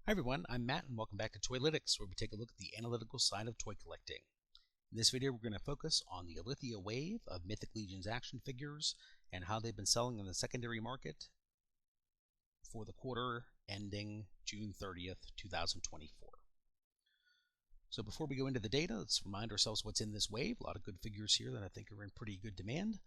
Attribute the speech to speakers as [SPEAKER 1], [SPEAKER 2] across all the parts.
[SPEAKER 1] Hi everyone, I'm Matt and welcome back to Toylytics, where we take a look at the analytical side of toy collecting. In this video we're going to focus on the Illythia wave of Mythic Legions action figures and how they've been selling in the secondary market for the quarter ending June 30th, 2024. So before we go into the data, let's remind ourselves what's in this wave. A lot of good figures here that I think are in pretty good demand.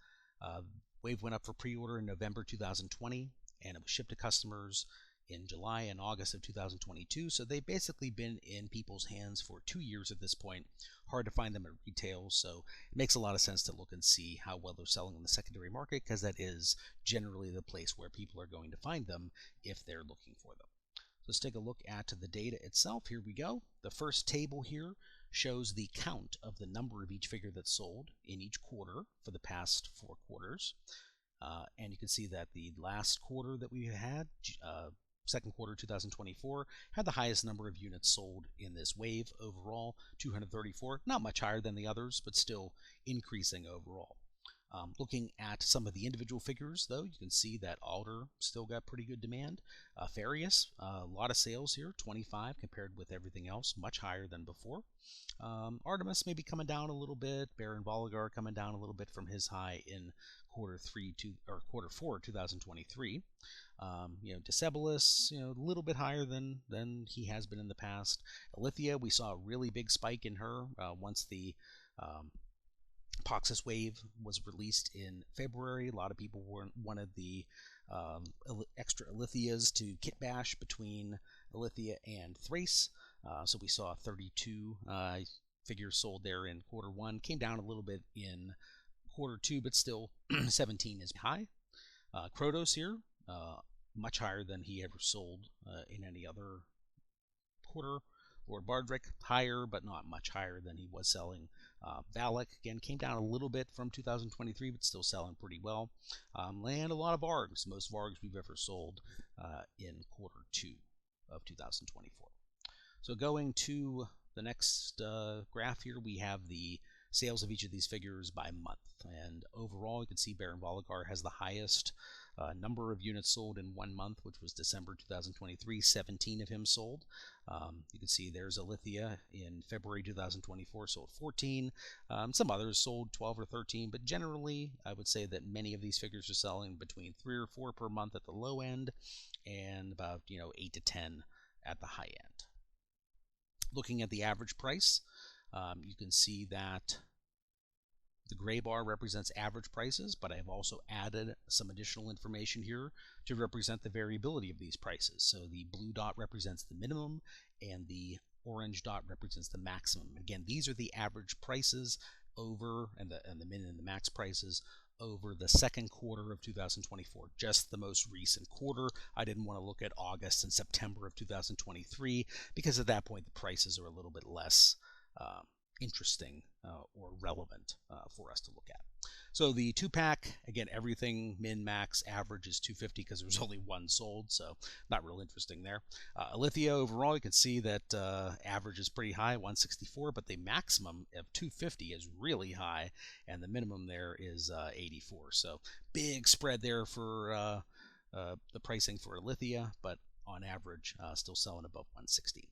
[SPEAKER 1] Wave went up for pre-order in November 2020 and it was shipped to customers in July and August of 2022, so they've basically been in people's hands for 2 years at this point. Hard to find them at retail, so it makes a lot of sense to look and see how well they're selling in the secondary market, because that is generally the place where people are going to find them if they're looking for them. Let's take a look at the data itself. Here we go. The first table here shows the count of the number of each figure that's sold in each quarter for the past 4 quarters. And you can see that the last quarter that we had, second quarter 2024, had the highest number of units sold in this wave overall, 234. Not much higher than the others, but still increasing overall. Looking at some of the individual figures, though, you can see that Alder still got pretty good demand. Farius, a lot of sales here, 25 compared with everything else, much higher than before. Artemis maybe coming down a little bit. Baron Volgar coming down a little bit from his high in quarter 4 2023. Decebalus, a little bit higher than he has been in the past. Illythia, we saw a really big spike in her once the Poxus wave was released in February. A lot of people wanted the extra Illythias to kit bash between Illythia and Thrace. So we saw 32 figures sold there in quarter 1. Came down a little bit in quarter 2, but still 17 is high. Krotos here, much higher than he ever sold in any other quarter. Lord Bardrick, higher, but not much higher than he was selling. Valak, again, came down a little bit from 2023, but still selling pretty well. And a lot of Vargs, most Vargs we've ever sold in quarter 2 of 2024. So going to the next graph here, we have the sales of each of these figures by month. And overall, you can see Baron Volgar has the highest number of units sold in 1 month, which was December 2023, 17 of him sold. You can see there's Illythia in February 2024, sold 14. Some others sold 12 or 13, but generally I would say that many of these figures are selling between 3 or 4 per month at the low end and about 8 to 10 at the high end. Looking at the average price, you can see that the gray bar represents average prices, but I've also added some additional information here to represent the variability of these prices. So the blue dot represents the minimum and the orange dot represents the maximum. Again, these are the average prices over, and the min and the max prices over the second quarter of 2024, just the most recent quarter. I didn't want to look at August and September of 2023 because at that point the prices are a little bit less interesting or relevant for us to look at. So the 2-pack, again, everything min, max, average is 250 because there was only 1 sold, so not real interesting there. Illythia overall, you can see that average is pretty high, 164, but the maximum of 250 is really high, and the minimum there is 84. So big spread there for the pricing for Illythia, but on average, still selling above 160.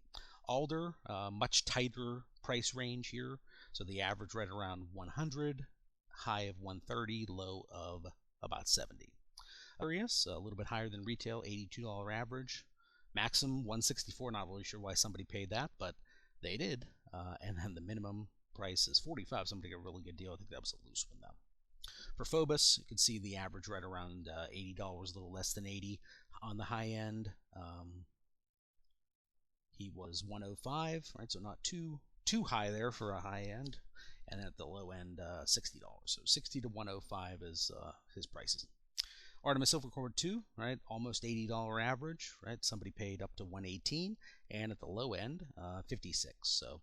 [SPEAKER 1] Alder, much tighter price range here. So the average right around 100, high of 130, low of about 70. Farius, a little bit higher than retail, $82 average. Maximum 164, not really sure why somebody paid that, but they did. And then the minimum price is 45. Somebody got a really good deal. I think that was a loose one though. For Phobos, you can see the average right around $80, a little less than 80 on the high end. He was 105, right? So not too high there for a high end, and at the low end, $60. So 60 to 105 is his prices. Artemis Silver Cord 2, right? Almost $80 average, right? Somebody paid up to 118, and at the low end, 56. So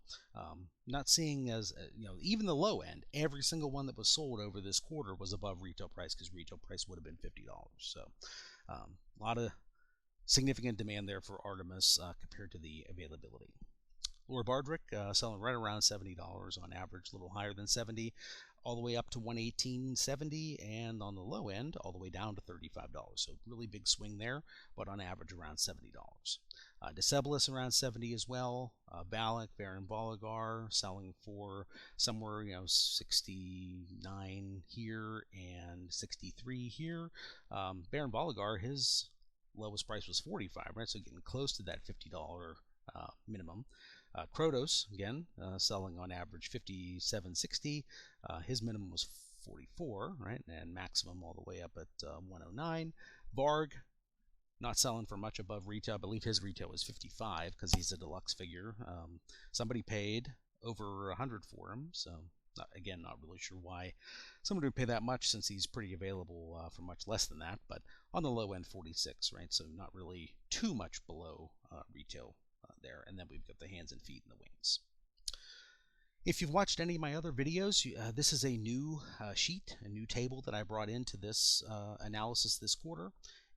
[SPEAKER 1] not seeing as even the low end, every single one that was sold over this quarter was above retail price because retail price would have been $50. So a lot of significant demand there for Artemis compared to the availability. Lord Bardrick selling right around $70 on average, a little higher than 70, all the way up to 118.70, and on the low end all the way down to $35. So really big swing there, but on average around $70. Diseblis around 70 as well. Valak, Baron Boligar selling for somewhere, 69 here and 63 here. Baron Boligar, his lowest price was 45, right? So getting close to that $50 minimum. Krotos, again, selling on average 57.60. His minimum was 44, right? And maximum all the way up at 109. Varg, not selling for much above retail. I believe his retail was 55 because he's a deluxe figure. Somebody paid over 100 for him, so again, not really sure why somebody would pay that much since he's pretty available for much less than that. But on the low end, 46, right? So not really too much below retail there. And then we've got the hands and feet and the wings. If you've watched any of my other videos, this is a new sheet, a new table that I brought into this analysis this quarter.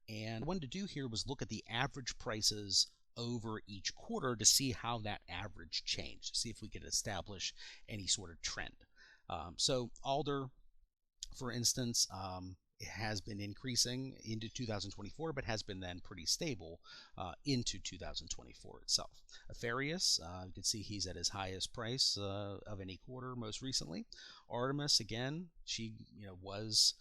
[SPEAKER 1] And what I wanted to do here was look at the average prices over each quarter to see how that average changed, to see if we could establish any sort of trend. So Alder, for instance, it has been increasing into 2024, but has been then pretty stable into 2024 itself. Apharius, you can see he's at his highest price of any quarter most recently. Artemis, again, she was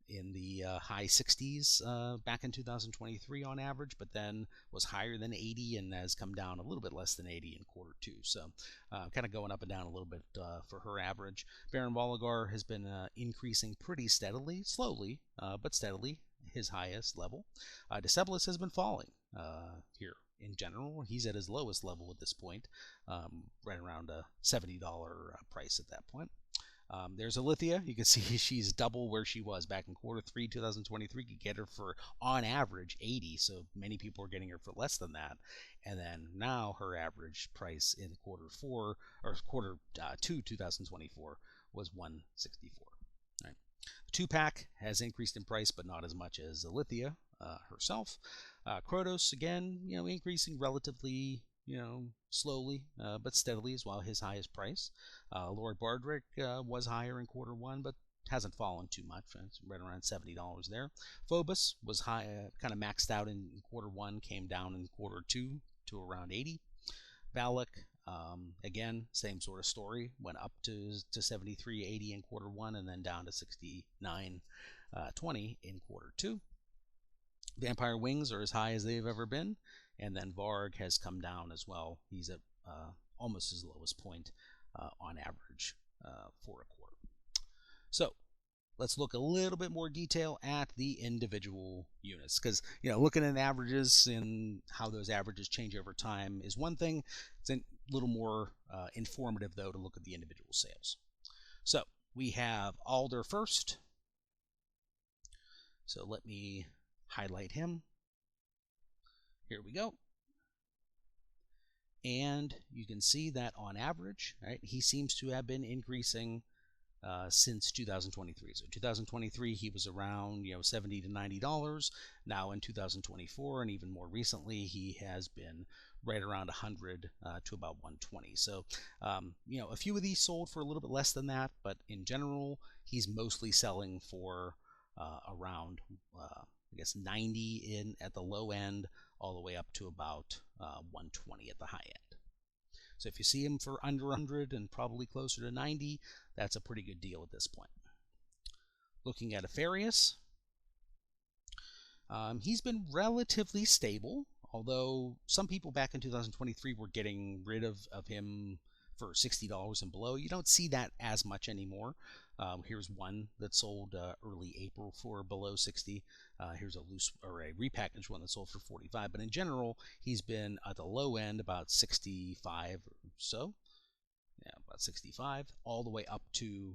[SPEAKER 1] in the high 60s back in 2023 on average, but then was higher than 80 and has come down a little bit less than 80 in quarter two. So kind of going up and down a little bit for her average. Baron Boligar has been increasing pretty steadily, slowly, but steadily, his highest level. Diseblis has been falling here in general. He's at his lowest level at this point, right around a $70 price at that point. There's Illythia. You can see she's double where she was back in quarter three 2023. You could get her for, on average, 80. So many people are getting her for less than that. And then now her average price in quarter two 2024 was 164. Right. The 2-pack has increased in price, but not as much as Illythia herself. Krotos, again, increasing relatively slowly but steadily as well, his highest price. Lord Bardrick was higher in quarter one, but hasn't fallen too much. It's right around $70 there. Phobos was high, kind of maxed out in quarter one, came down in quarter two to around 80. Valak, again, same sort of story, went up to 73.80 in quarter one and then down to 69.20 in quarter two. Vampire Wings are as high as they've ever been. And then Varg has come down as well. He's at almost his lowest point on average for a quarter. So let's look a little bit more detail at the individual units, because looking at averages and how those averages change over time is one thing. It's a little more informative, though, to look at the individual sales. So we have Alder first. So let me highlight him. Here we go. And you can see that on average, right, he seems to have been increasing since 2023. So 2023, he was around $70 to $90. Now in 2024, and even more recently, he has been right around 100 to about 120. So a few of these sold for a little bit less than that, but in general, he's mostly selling for around I guess 90 in at the low end, all the way up to about 120 at the high end. So if you see him for under 100 and probably closer to 90, that's a pretty good deal at this point. Looking at Apharius, he's been relatively stable, although some people back in 2023 were getting rid of him for $60 and below. You don't see that as much anymore. Here's one that sold early April for below 60. Here's a loose or a repackaged one that sold for 45. But in general, he's been at the low end about 65 or so. Yeah, about 65, all the way up to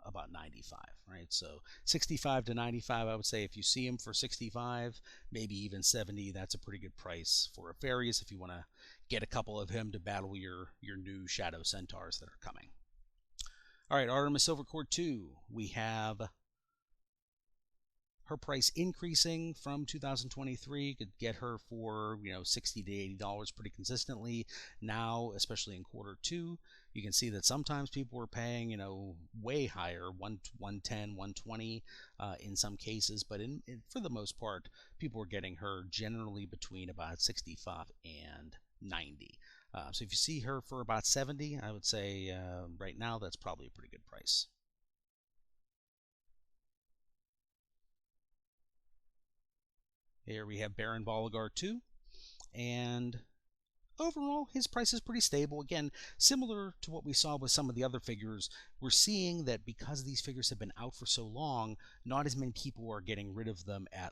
[SPEAKER 1] about 95, right? So 65 to 95, I would say if you see him for 65, maybe even 70, that's a pretty good price for Apharius if you want to get a couple of him to battle your new Shadow Centaurs that are coming. All right, Artemis Silver Core 2, we have her price increasing from 2023 could get her for, you know, $60 to $80 pretty consistently. Now, especially in Q2, you can see that sometimes people were paying, you know, way higher, 110, 120 in some cases, but for the most part, people were getting her generally between about 65 and 90. So if you see her for about 70, I would say right now that's probably a pretty good price. Here we have Baron Voligar 2, and overall his price is pretty stable. Again, similar to what we saw with some of the other figures, we're seeing that because these figures have been out for so long, not as many people are getting rid of them at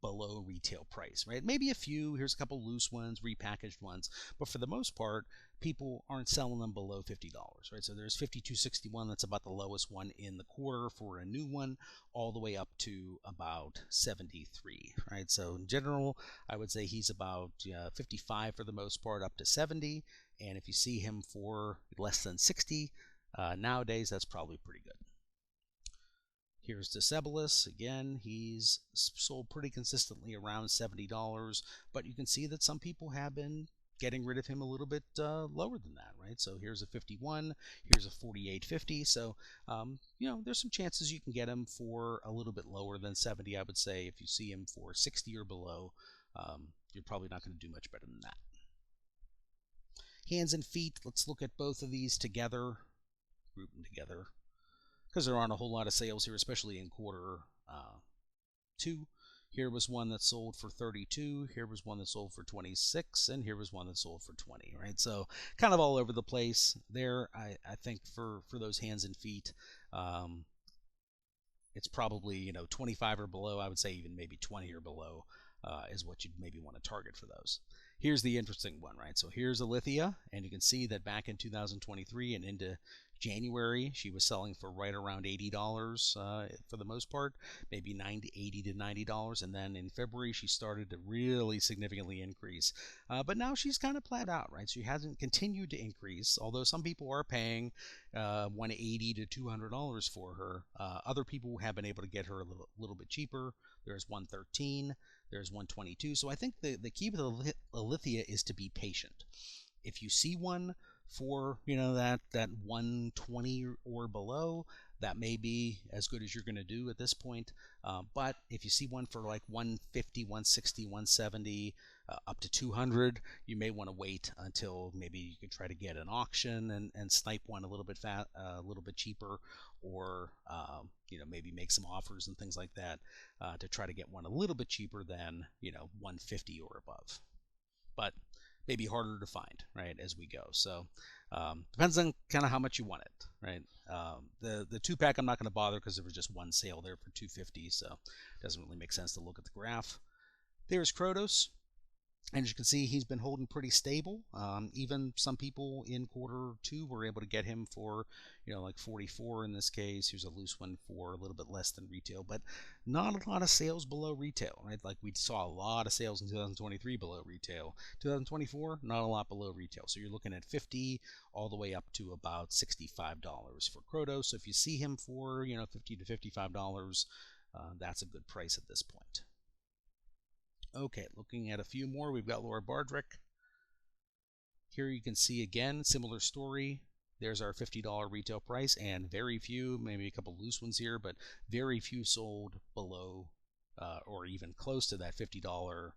[SPEAKER 1] below retail price, right? Maybe a few, here's a couple loose ones, repackaged ones, but for the most part, people aren't selling them below $50, right? So there's 52.61, that's about the lowest one in the quarter for a new one, all the way up to about 73, right? So in general, I would say he's about 55 for the most part, up to 70, and if you see him for less than 60, nowadays, that's probably pretty good. Here's Decebalus. Again, he's sold pretty consistently around $70, but you can see that some people have been getting rid of him a little bit lower than that, right? So here's a 51, here's a 48.50. So, you know, there's some chances you can get him for a little bit lower than 70, I would say. If you see him for 60 or below, you're probably not going to do much better than that. Hands and feet, let's look at both of these together, group them together, because there aren't a whole lot of sales here, especially in Q2. Here was one that sold for 32, here was one that sold for 26, and here was one that sold for 20, right? So kind of all over the place there. I think for those hands and feet, it's probably, you know, 25 or below. I would say even maybe 20 or below is what you'd maybe want to target for those. Here's the interesting one, right? So here's Illythia, and you can see that back in 2023 and into January, she was selling for right around $80 for the most part, maybe $80 to $90, and then in February she started to really significantly increase. But now she's kind of plateaued out, right? She hasn't continued to increase, although some people are paying $180 to $200 for her. Other people have been able to get her a little bit cheaper. There's 113, there's 122. So I think the key with Illythia is to be patient. If you see one for, you know, that 120 or below, that may be as good as you're going to do at this point. But if you see one for like 150, 160, 170, up to 200, you may want to wait until maybe you can try to get an auction and snipe one a little bit a little bit cheaper, or you know, maybe make some offers and things like that to try to get one a little bit cheaper than, you know, 150 or above. But maybe harder to find, right, as we go. So depends on kind of how much you want it, right? The 2-pack I'm not going to bother because there was just one sale there for $250, so it doesn't really make sense to look at the graph. There's Krotos. And as you can see, he's been holding pretty stable. Even some people in Q2 were able to get him for, you know, like 44 in this case. Here's a loose one for a little bit less than retail, but not a lot of sales below retail, right? Like we saw a lot of sales in 2023 below retail. 2024, not a lot below retail. So you're looking at 50 all the way up to about $65 for Krotos. So if you see him for, you know, $50 to $55, that's a good price at this point. Okay, looking at a few more, we've got Laura Bardrick. Here you can see again, similar story. There's our $50 retail price, and very few, maybe a couple loose ones here, but very few sold below or even close to that $50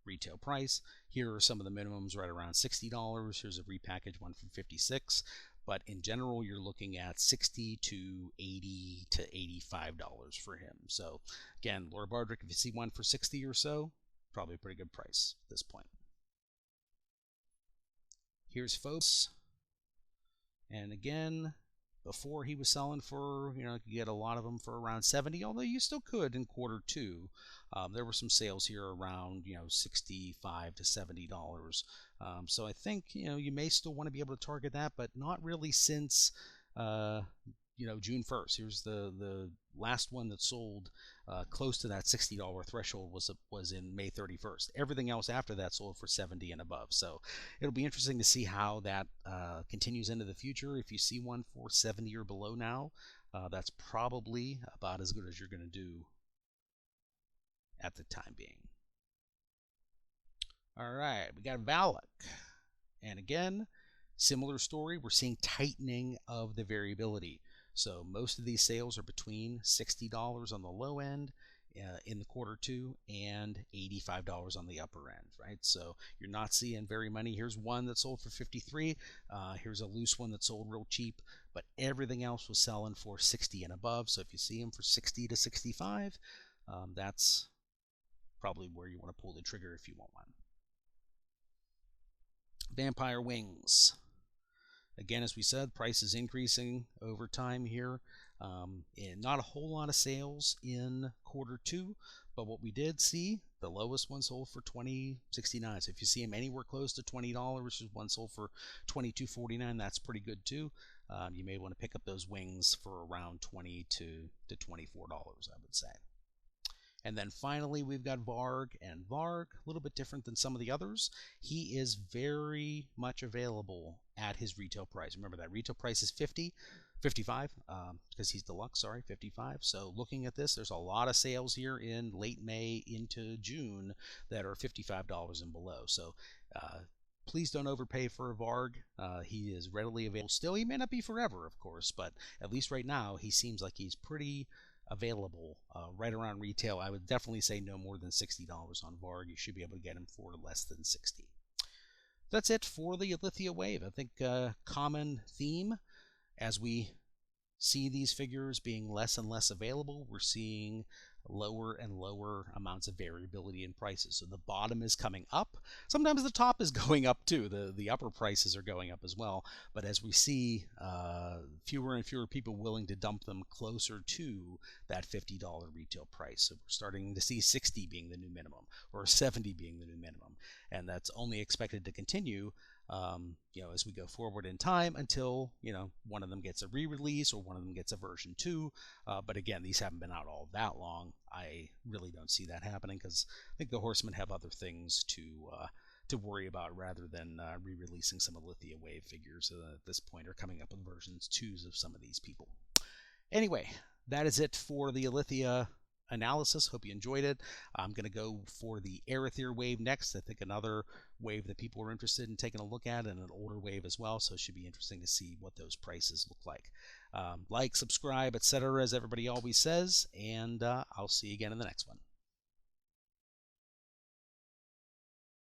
[SPEAKER 1] retail price. Here are some of the minimums right around $60. Here's a repackaged one for $56. But in general, you're looking at $60 to $80 to $85 for him. So again, Laura Bardrick, if you see one for 60 or so, probably a pretty good price at this point. Here's Phobos. And again, before he was selling for, you know, you could get a lot of them for around 70, although you still could in Q2. There were some sales here around, you know, $65 to $70. So I think, you know, you may still want to be able to target that, but not really since, you know, June 1st. Here's the last one that sold close to that $60 threshold was in May 31st. Everything else after that sold for 70 and above. So it'll be interesting to see how that continues into the future. If you see one for 70 or below now, that's probably about as good as you're going to do at the time being. All right, we got Valak. And again, similar story. We're seeing tightening of the variability. So most of these sales are between $60 on the low end in the quarter two and $85 on the upper end, right? So you're not seeing very many. Here's one that sold for 53. Here's a loose one that sold real cheap, but everything else was selling for 60 and above. So if you see them for 60 to 65, that's probably where you want to pull the trigger if you want one. Vampire Wings. Again, as we said, price is increasing over time here. And not a whole lot of sales in quarter two, but what we did see, the lowest one sold for $20.69. So if you see them anywhere close to $20, which is one sold for $22.49, that's pretty good too. You may want to pick up those wings for around $20 to $24, I would say. And then finally, we've got Varg, and Varg, a little bit different than some of the others. He is very much available at his retail price. Remember that retail price is 55, because he's deluxe, sorry, 55. So looking at this, there's a lot of sales here in late May into June that are $55 and below. So please don't overpay for a Varg. He is readily available still. He may not be forever, of course, but at least right now, he seems like he's pretty available right around retail. I would definitely say no more than $60 on Varg. You should be able to get him for less than 60. That's it for the Illythia wave. I think common theme as we see these figures being less and less available, we're seeing lower and lower amounts of variability in prices. So the bottom is coming up. Sometimes the top is going up too. The upper prices are going up as well. But as we see fewer and fewer people willing to dump them closer to that $50 retail price. So we're starting to see 60 being the new minimum or 70 being the new minimum. And that's only expected to continue as we go forward in time until, one of them gets a re-release or one of them gets a version 2. But again, these haven't been out all that long. I really don't see that happening because I think the Horsemen have other things to worry about rather than re-releasing some Illythia wave figures at this point or coming up with versions 2s of some of these people. Anyway, that is it for the Illythia analysis. Hope you enjoyed it. I'm going to go for the Aerithyr wave next. I think another wave that people are interested in taking a look at, and an older wave as well, so it should be interesting to see what those prices look like. Like, subscribe, etc., as everybody always says, and I'll see you again in the next one.